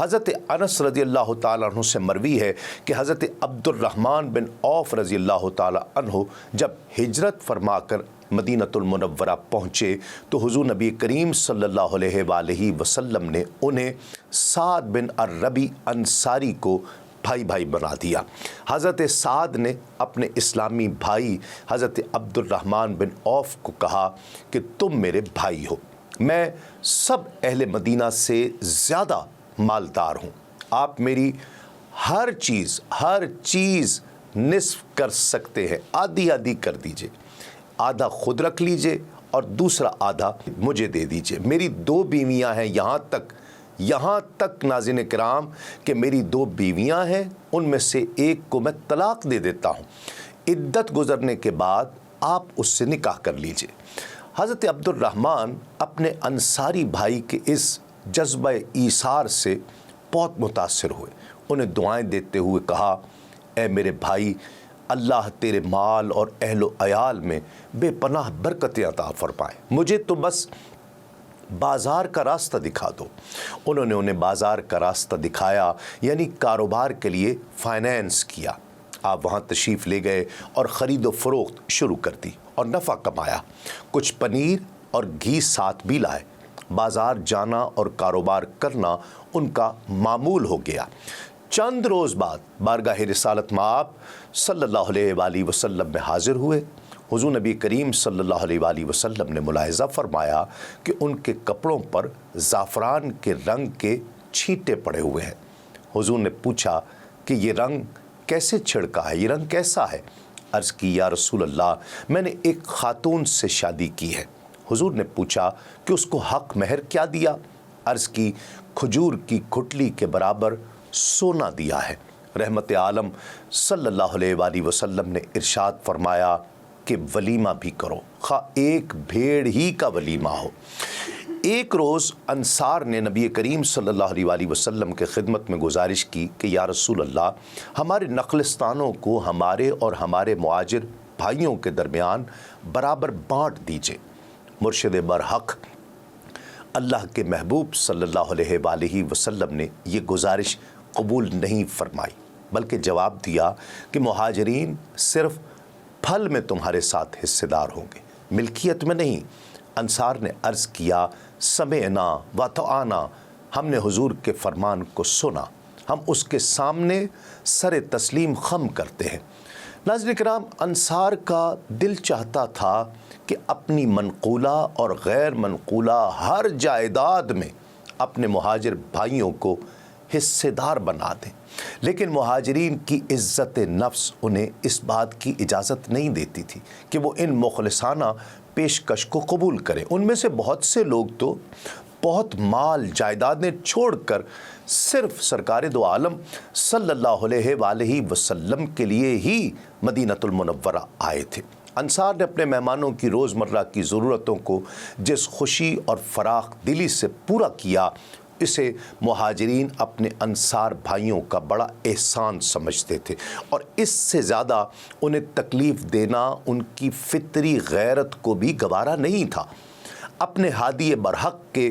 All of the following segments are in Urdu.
حضرت انس رضی اللہ تعالیٰ عنہ سے مروی ہے کہ حضرت عبد الرحمن بن عوف رضی اللہ تعالیٰ عنہ جب ہجرت فرما کر مدینۃ المنورہ پہنچے تو حضور نبی کریم صلی اللہ علیہ وآلہ وسلم نے انہیں سعد بن الربی انصاری کو بھائی بھائی بنا دیا۔ حضرت سعد نے اپنے اسلامی بھائی حضرت عبد الرحمن بن عوف کو کہا کہ تم میرے بھائی ہو، میں سب اہل مدینہ سے زیادہ مالدار ہوں، آپ میری ہر چیز نصف کر سکتے ہیں، آدھی آدھی کر دیجئے، آدھا خود رکھ لیجئے اور دوسرا آدھا مجھے دے دیجئے۔ میری 2 بیویاں ہیں، یہاں تک ناظرین کرام کہ میری 2 بیویاں ہیں، ان میں سے ایک کو میں طلاق دے دیتا ہوں، عدت گزرنے کے بعد آپ اس سے نکاح کر لیجئے۔ حضرت عبد الرحمن اپنے انصاری بھائی کے اس جذبہ ایثار سے بہت متاثر ہوئے، انہیں دعائیں دیتے ہوئے کہا، اے میرے بھائی، اللہ تیرے مال اور اہل و عیال میں بے پناہ برکتیں عطا فرمائے، مجھے تو بس بازار کا راستہ دکھا دو۔ انہوں نے انہیں بازار کا راستہ دکھایا، یعنی کاروبار کے لیے فائنینس کیا۔ آپ وہاں تشریف لے گئے اور خرید و فروخت شروع کر دی اور نفع کمایا، کچھ پنیر اور گھی ساتھ بھی لائے۔ بازار جانا اور کاروبار کرنا ان کا معمول ہو گیا۔ چند روز بعد بارگاہ رسالت میں آپ صلی اللہ علیہ وآلہ وسلم میں حاضر ہوئے۔ حضور نبی کریم صلی اللہ علیہ وآلہ وسلم نے ملاحظہ فرمایا کہ ان کے کپڑوں پر زعفران کے رنگ کے چھینٹے پڑے ہوئے ہیں۔ حضور نے پوچھا کہ یہ رنگ کیسے چھڑکا ہے، یہ رنگ کیسا ہے؟ عرض کی، یا رسول اللہ، میں نے ایک خاتون سے شادی کی ہے۔ حضور نے پوچھا کہ اس کو حق مہر کیا دیا؟ عرض کی، کھجور کی کھٹلی کے برابر سونا دیا ہے۔ رحمت عالم صلی اللہ علیہ وآلہ وسلم نے ارشاد فرمایا کہ ولیمہ بھی کرو، خواہ ایک بھیڑ ہی کا ولیمہ ہو۔ ایک روز انصار نے نبی کریم صلی اللہ علیہ وآلہ وسلم کے خدمت میں گزارش کی کہ یا رسول اللہ، ہمارے نخلستانوں کو ہمارے اور ہمارے مہاجر بھائیوں کے درمیان برابر بانٹ دیجئے۔ مرشد برحق اللہ کے محبوب صلی اللہ علیہ وآلہ وسلم نے یہ گزارش قبول نہیں فرمائی، بلکہ جواب دیا کہ مہاجرین صرف پھل میں تمہارے ساتھ حصے دار ہوں گے، ملکیت میں نہیں۔ انصار نے عرض کیا، سمعنا وطعنا، ہم نے حضور کے فرمان کو سنا، ہم اس کے سامنے سر تسلیم خم کرتے ہیں۔ ناظرین کرام، انصار کا دل چاہتا تھا کہ اپنی منقولہ اور غیر منقولہ ہر جائیداد میں اپنے مہاجر بھائیوں کو حصے دار بنا دیں، لیکن مہاجرین کی عزت نفس انہیں اس بات کی اجازت نہیں دیتی تھی کہ وہ ان مخلصانہ پیشکش کو قبول کریں۔ ان میں سے بہت سے لوگ تو بہت مال جائیدادیں چھوڑ کر صرف سرکار دو عالم صلی اللہ علیہ وآلہ وسلم کے لیے ہی مدینۃ المنورہ آئے تھے۔ انصار نے اپنے مہمانوں کی روزمرہ کی ضرورتوں کو جس خوشی اور فراخ دلی سے پورا کیا، اسے مہاجرین اپنے انصار بھائیوں کا بڑا احسان سمجھتے تھے، اور اس سے زیادہ انہیں تکلیف دینا ان کی فطری غیرت کو بھی گوارا نہیں تھا۔ اپنے ہادی برحق کے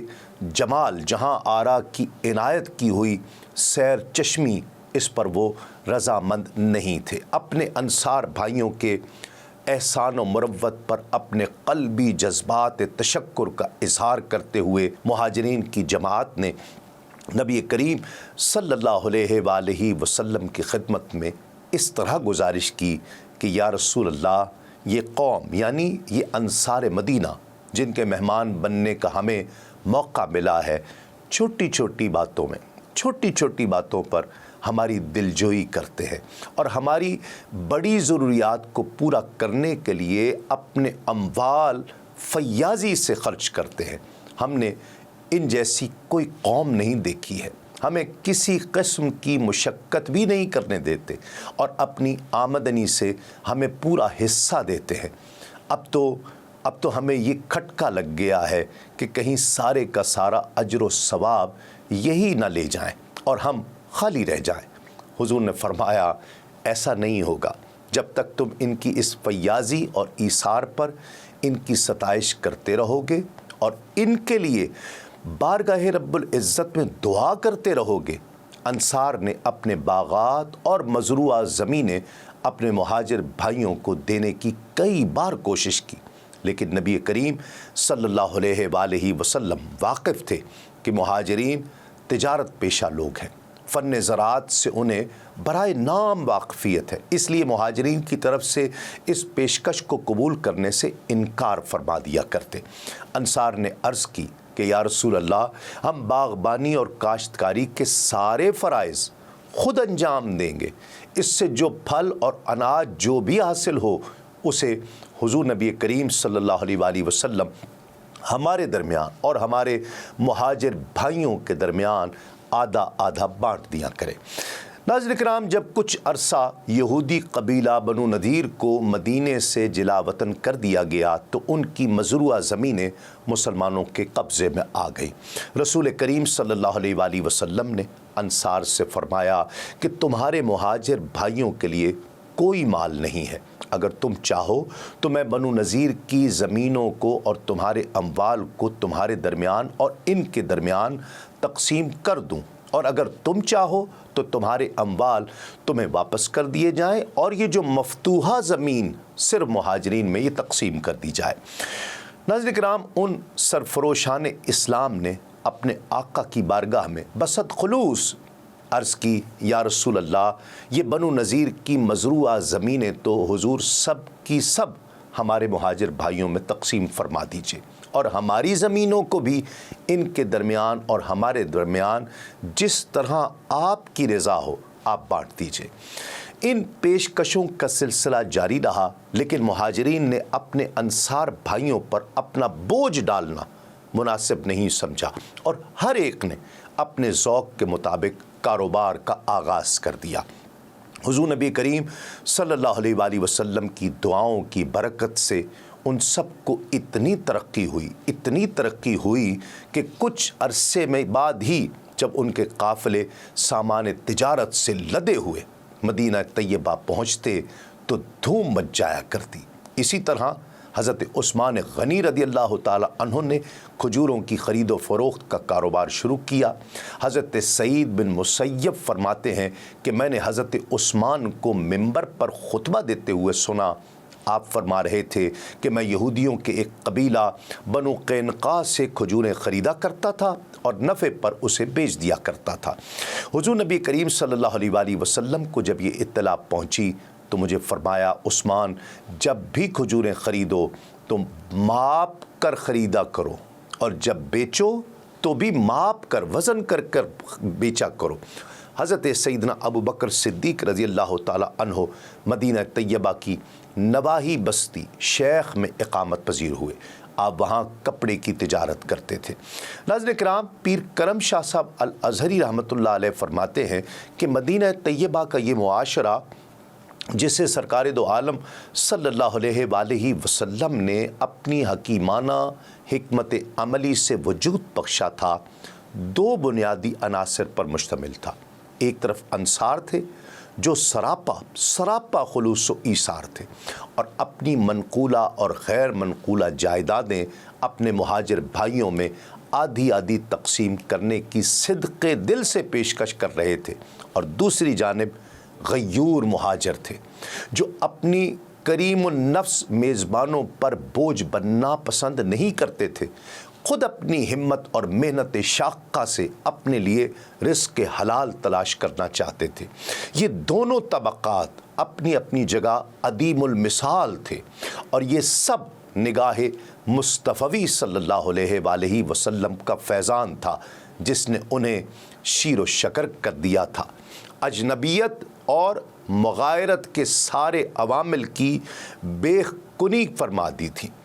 جمال جہاں آرا کی عنایت کی ہوئی سیر چشمی، اس پر وہ رضامند نہیں تھے۔ اپنے انصار بھائیوں کے احسان و مروت پر اپنے قلبی جذبات تشکر کا اظہار کرتے ہوئے مہاجرین کی جماعت نے نبی کریم صلی اللہ علیہ وآلہ وسلم کی خدمت میں اس طرح گزارش کی کہ یا رسول اللہ، یہ قوم یعنی یہ انصار مدینہ جن کے مہمان بننے کا ہمیں موقع ملا ہے، چھوٹی چھوٹی باتوں پر ہماری دلجوئی کرتے ہیں اور ہماری بڑی ضروریات کو پورا کرنے کے لیے اپنے اموال فیاضی سے خرچ کرتے ہیں۔ ہم نے ان جیسی کوئی قوم نہیں دیکھی ہے، ہمیں کسی قسم کی مشقت بھی نہیں کرنے دیتے اور اپنی آمدنی سے ہمیں پورا حصہ دیتے ہیں۔ اب تو ہمیں یہ کھٹکا لگ گیا ہے کہ کہیں سارے کا سارا اجر و ثواب یہی نہ لے جائیں اور ہم خالی رہ جائیں۔ حضور نے فرمایا، ایسا نہیں ہوگا جب تک تم ان کی اس فیاضی اور ایثار پر ان کی ستائش کرتے رہو گے اور ان کے لیے بارگاہ رب العزت میں دعا کرتے رہو گے؟ انصار نے اپنے باغات اور مزروعہ زمینیں اپنے مہاجر بھائیوں کو دینے کی کئی بار کوشش کی، لیکن نبی کریم صلی اللہ علیہ وآلہ وسلم واقف تھے کہ مہاجرین تجارت پیشہ لوگ ہیں، فن زراعت سے انہیں برائے نام واقفیت ہے، اس لیے مہاجرین کی طرف سے اس پیشکش کو قبول کرنے سے انکار فرما دیا کرتے۔ انصار نے عرض کی کہ یا رسول اللہ، ہم باغبانی اور کاشتکاری کے سارے فرائض خود انجام دیں گے، اس سے جو پھل اور اناج جو بھی حاصل ہو اسے حضور نبی کریم صلی اللہ علیہ وآلہ وسلم ہمارے درمیان اور ہمارے مہاجر بھائیوں کے درمیان آدھا آدھا بانٹ دیا کرے۔ ناظرین کرام، جب کچھ عرصہ یہودی قبیلہ بنو نذیر کو مدینے سے جلا وطن کر دیا گیا تو ان کی مزروعہ زمینیں مسلمانوں کے قبضے میں آ گئی۔ رسول کریم صلی اللہ علیہ وآلہ وسلم نے انصار سے فرمایا کہ تمہارے مہاجر بھائیوں کے لیے کوئی مال نہیں ہے، اگر تم چاہو تو میں بنو نذیر کی زمینوں کو اور تمہارے اموال کو تمہارے درمیان اور ان کے درمیان تقسیم کر دوں، اور اگر تم چاہو تو تمہارے اموال تمہیں واپس کر دیے جائیں اور یہ جو مفتوحہ زمین صرف مہاجرین میں یہ تقسیم کر دی جائے۔ ناظرین کرام، ان سرفروشان اسلام نے اپنے آقا کی بارگاہ میں بصد خلوص عرض کی، یا رسول اللہ، یہ بنو نذیر کی مزروعہ زمینیں تو حضور سب کی سب ہمارے مہاجر بھائیوں میں تقسیم فرما دیجئے، اور ہماری زمینوں کو بھی ان کے درمیان اور ہمارے درمیان جس طرح آپ کی رضا ہو آپ بانٹ دیجئے۔ ان پیشکشوں کا سلسلہ جاری رہا، لیکن مہاجرین نے اپنے انصار بھائیوں پر اپنا بوجھ ڈالنا مناسب نہیں سمجھا اور ہر ایک نے اپنے ذوق کے مطابق کاروبار کا آغاز کر دیا۔ حضور نبی کریم صلی اللہ علیہ وآلہ وسلم کی دعاؤں کی برکت سے ان سب کو اتنی ترقی ہوئی کہ کچھ عرصے میں بعد ہی جب ان کے قافلے سامان تجارت سے لدے ہوئے مدینہ طیبہ پہنچتے تو دھوم مچ جایا کرتی۔ اسی طرح حضرت عثمان غنی رضی اللہ تعالی عنہ نے کھجوروں کی خرید و فروخت کا کاروبار شروع کیا۔ حضرت سعید بن مسیب فرماتے ہیں کہ میں نے حضرت عثمان کو منبر پر خطبہ دیتے ہوئے سنا، آپ فرما رہے تھے کہ میں یہودیوں کے ایک قبیلہ بنو قینقاع سے کھجوریں خریدا کرتا تھا اور نفع پر اسے بیچ دیا کرتا تھا۔ حضور نبی کریم صلی اللہ علیہ وآلہ وسلم کو جب یہ اطلاع پہنچی تو مجھے فرمایا، عثمان، جب بھی کھجوریں خریدو تم ماپ کر خریدا کرو، اور جب بیچو تو بھی ماپ کر وزن کر کر بیچا کرو۔ حضرت سیدنا ابو بکر صدیق رضی اللہ تعالی عنہ مدینہ طیبہ کی نواحی بستی شیخ میں اقامت پذیر ہوئے، آپ وہاں کپڑے کی تجارت کرتے تھے۔ ناظرین کرام، پیر کرم شاہ صاحب الازہری رحمۃ اللہ علیہ فرماتے ہیں کہ مدینہ طیبہ کا یہ معاشرہ جسے سرکار دو عالم صلی اللہ علیہ وآلہ وسلم نے اپنی حکیمانہ حکمت عملی سے وجود بخشا تھا، دو بنیادی عناصر پر مشتمل تھا۔ ایک طرف انصار تھے جو سراپا خلوص و ایثار تھے اور اپنی منقولہ اور غیر منقولہ جائیدادیں اپنے مہاجر بھائیوں میں آدھی آدھی تقسیم کرنے کی صدق دل سے پیشکش کر رہے تھے، اور دوسری جانب غیور مہاجر تھے جو اپنی کریم النفس میزبانوں پر بوجھ بننا پسند نہیں کرتے تھے، خود اپنی ہمت اور محنت شاقہ سے اپنے لیے رزق حلال تلاش کرنا چاہتے تھے۔ یہ دونوں طبقات اپنی اپنی جگہ عدیم المثال تھے، اور یہ سب نگاہ مصطفی صلی اللہ علیہ وآلہ وسلم کا فیضان تھا جس نے انہیں شیر و شکر کر دیا تھا۔ اجنبیت اور مغایرت کے سارے عوامل کی بے کنی فرما دی تھی۔